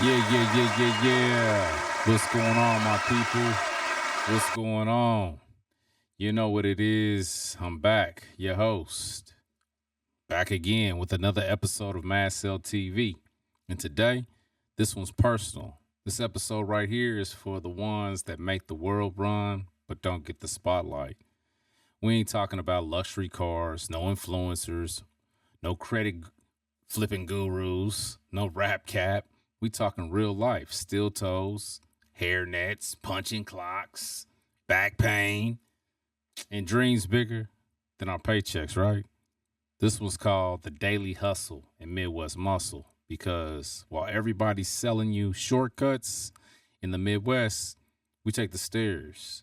Yeah. What's going on, my people? What's going on? You know what it is. I'm back, your host. Back again with another episode of Mad Cell TV. And today, this one's personal. This episode right here is for the ones that make the world run but don't get the spotlight. We ain't talking about luxury cars, no influencers, no credit flipping gurus, no rap cap. We talking real life, steel toes, hair nets, punching clocks, back pain, and dreams bigger than our paychecks, right? This was called the daily hustle and Midwest muscle because while everybody's selling you shortcuts in the Midwest, we take the stairs.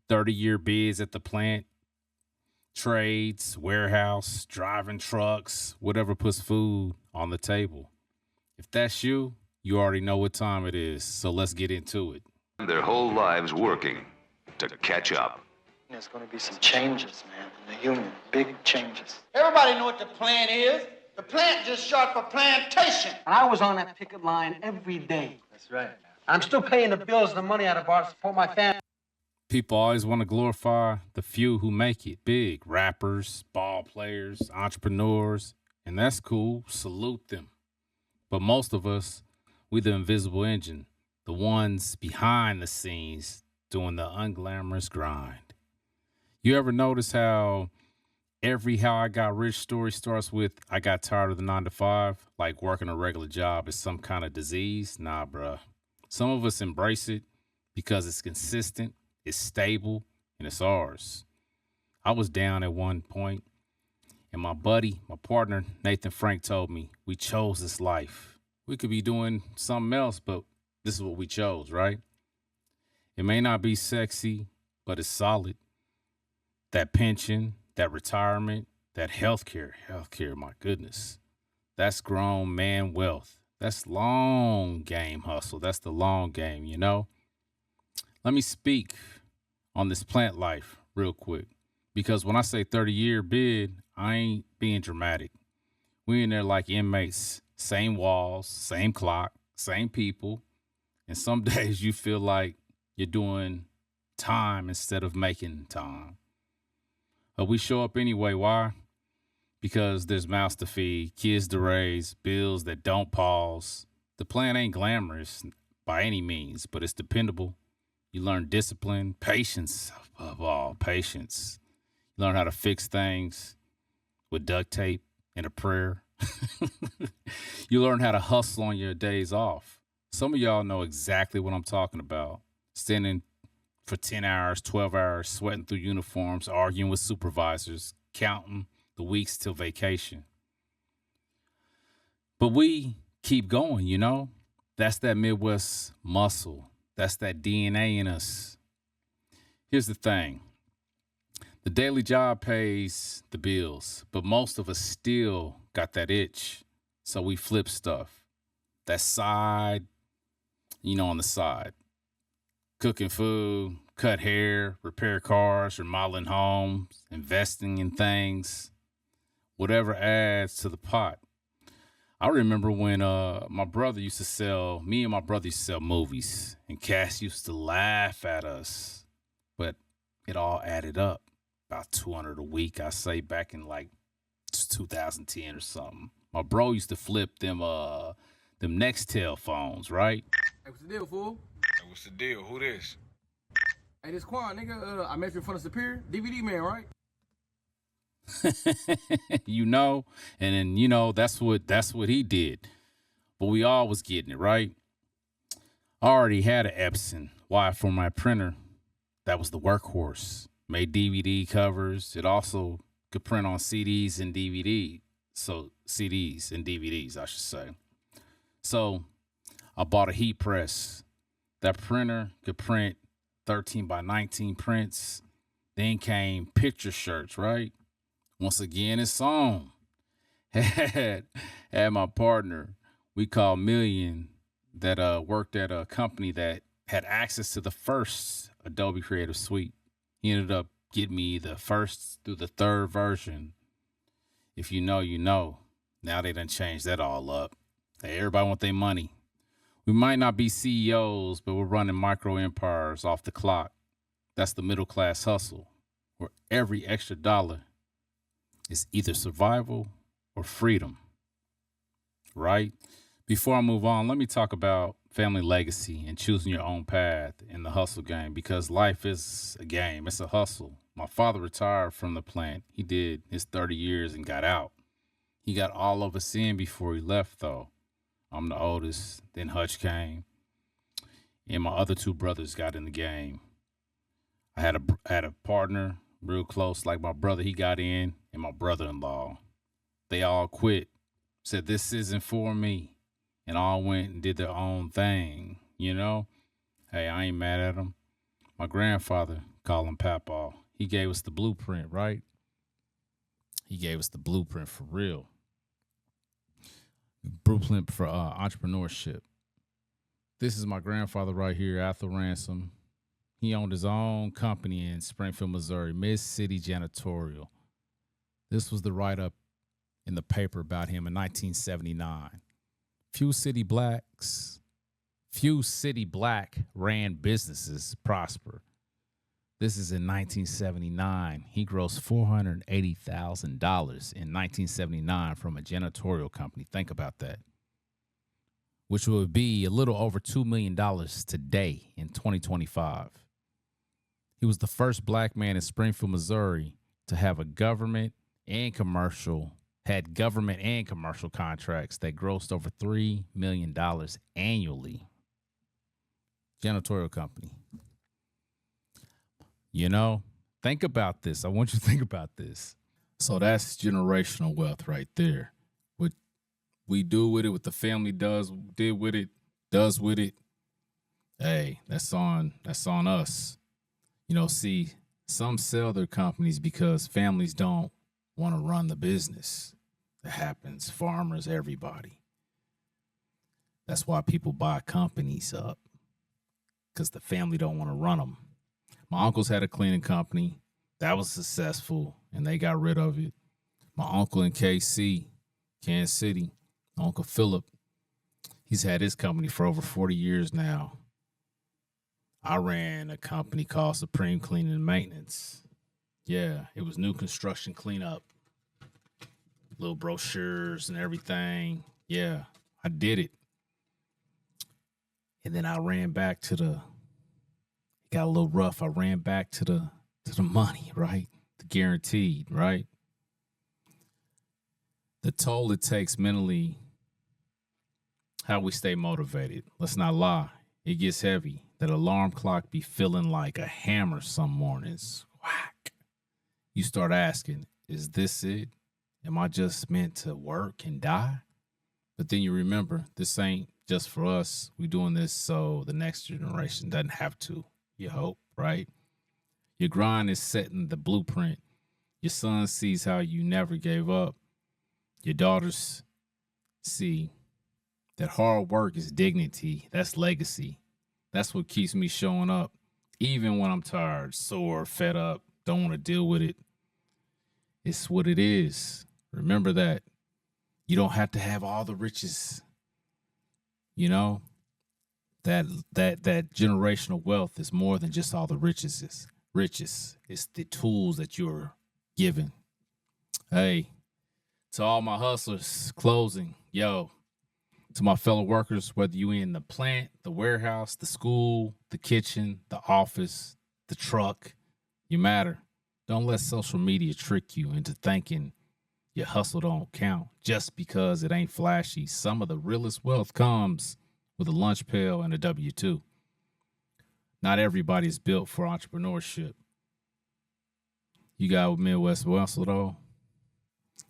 30-year bids at the plant, trades, warehouse, driving trucks, whatever puts food on the table. If that's you, you already know what time it is, so let's get into it. Their whole lives working to catch up. There's going to be some changes, man, in the union. Big changes. Everybody know what the plant is. The plant just short for plantation. I was on that picket line every day. That's right. I'm still paying the bills and the money out of bar to support my family. People always want to glorify the few who make it big. Rappers, ball players, entrepreneurs, and that's cool. Salute them. But most of us, we the invisible engine, the ones behind the scenes doing the unglamorous grind. You ever notice how every how I got rich story starts with I got tired of the 9 to 5, like working a regular job is some kind of disease? Nah, bruh. Some of us embrace it because it's consistent, it's stable, and it's ours. I was down at one point, and my partner, Nathan Frank, told me we chose this life. We could be doing something else, but this is what we chose, right? It may not be sexy, but it's solid. That pension, that retirement, that healthcare, my goodness. That's grown man wealth. That's long game hustle. That's the long game, you know? Let me speak on this plant life real quick, because when I say 30-year bid, I ain't being dramatic. We in there like inmates, same walls, same clock, same people, and some days you feel like you're doing time instead of making time. But we show up anyway. Why? Because there's mouths to feed, kids to raise, bills that don't pause. The plan ain't glamorous by any means, but it's dependable. You learn discipline, patience, above all, patience. You learn how to fix things with duct tape and a prayer. You learn how to hustle on your days off. Some of y'all know exactly what I'm talking about. Standing for 10 hours, 12 hours, sweating through uniforms, arguing with supervisors, counting the weeks till vacation. But we keep going, you know? That's that Midwest muscle. That's that DNA in us. Here's the thing. The daily job pays the bills, but most of us still got that itch. So we flip stuff. That side, on the side. Cooking food, cut hair, repair cars, remodeling homes, investing in things, whatever adds to the pot. I remember when me and my brother used to sell movies, and Cass used to laugh at us, but it all added up. About $200 a week, I say, back in like 2010 or something. My bro used to flip them Nextel phones, right? Hey, what's the deal, fool? Hey, what's the deal? Who this? Hey, this Quan, nigga. I met you in front of Superior. DVD man, right? And then that's what he did. But we all was getting it, right? I already had an Epson. Why? For my printer, that was the workhorse. Made DVD covers. It also could print on CDs and DVDs. So CDs and DVDs, I should say. So I bought a heat press. That printer could print 13 by 19 prints. Then came picture shirts, right? Once again, it's on. Had my partner, we called Million, that worked at a company that had access to the first Adobe Creative Suite. He ended up getting me the first through the third version. If you know, you know. Now they done changed that all up. Hey, everybody want their money. We might not be CEOs, but we're running micro empires off the clock. That's the middle class hustle, where every extra dollar is either survival or freedom, right? Before I move on, let me talk about family legacy and choosing your own path in the hustle game, because life is a game, it's a hustle. My father retired from the plant. He did his 30 years and got out. He got all of us in before he left, though. I'm the oldest. Then Hutch came, and my other two brothers got in the game. I had a partner real close, like my brother. He got in, and my brother-in-law. They all quit. Said this isn't for me, and all went and did their own thing. You know, hey, I ain't mad at them. My grandfather, call him Papa. He gave us the blueprint, right? He gave us the blueprint for real. Blueprint for entrepreneurship. This is my grandfather right here, Athel Ransom. He owned his own company in Springfield, Missouri, Mid-City Janitorial. This was the write-up in the paper about him in 1979. Few city black ran businesses prosper. This is in 1979. He grossed $480,000 in 1979 from a janitorial company. Think about that. Which would be a little over $2 million today in 2025. He was the first black man in Springfield, Missouri to have government and commercial contracts that grossed over $3 million annually. Janitorial company. You know, think about this. I want you to think about this. So that's generational wealth right there. What we do with it, what the family does with it. Hey, that's on us. You know, see, some sell their companies because families don't want to run the business. That happens. Farmers, everybody. That's why people buy companies up, because the family don't want to run them. My uncles had a cleaning company that was successful, and they got rid of it. My uncle in KC, Kansas City, Uncle Philip, he's had his company for over 40 years now. I ran a company called Supreme Cleaning and Maintenance. Yeah, it was new construction cleanup, little brochures and everything. Yeah, I did it. And then I ran back to it got a little rough. I ran back to the money, right? The guaranteed, right? The toll it takes mentally, how we stay motivated. Let's not lie. It gets heavy. That alarm clock be feeling like a hammer some mornings. Whack. You start asking, is this it? Am I just meant to work and die? But then you remember, this ain't just for us. We doing this so the next generation doesn't have to. You hope, right? Your grind is setting the blueprint. Your son sees how you never gave up. Your daughters see that hard work is dignity. That's legacy. That's what keeps me showing up. Even when I'm tired, sore, fed up, don't want to deal with it. It's what it is. Remember that. You don't have to have all the riches. You know, that generational wealth is more than just all the riches. It's the tools that you're given. Hey, to all my hustlers, closing, yo, to my fellow workers, whether you in the plant, the warehouse, the school, the kitchen, the office, the truck, you matter. Don't let social media trick you into thinking your hustle don't count just because it ain't flashy. Some of the realest wealth comes with a lunch pail and a W-2. Not everybody's built for entrepreneurship. You got Midwest Hustle, though.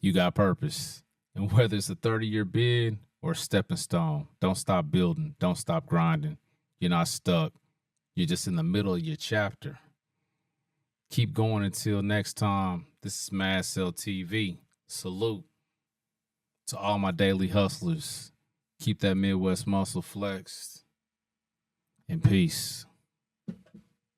You got purpose. And whether it's a 30-year bid or a stepping stone, don't stop building. Don't stop grinding. You're not stuck. You're just in the middle of your chapter. Keep going until next time. This is Mad Cell TV. Salute to all my daily hustlers. Keep that Midwest muscle flexed. And peace.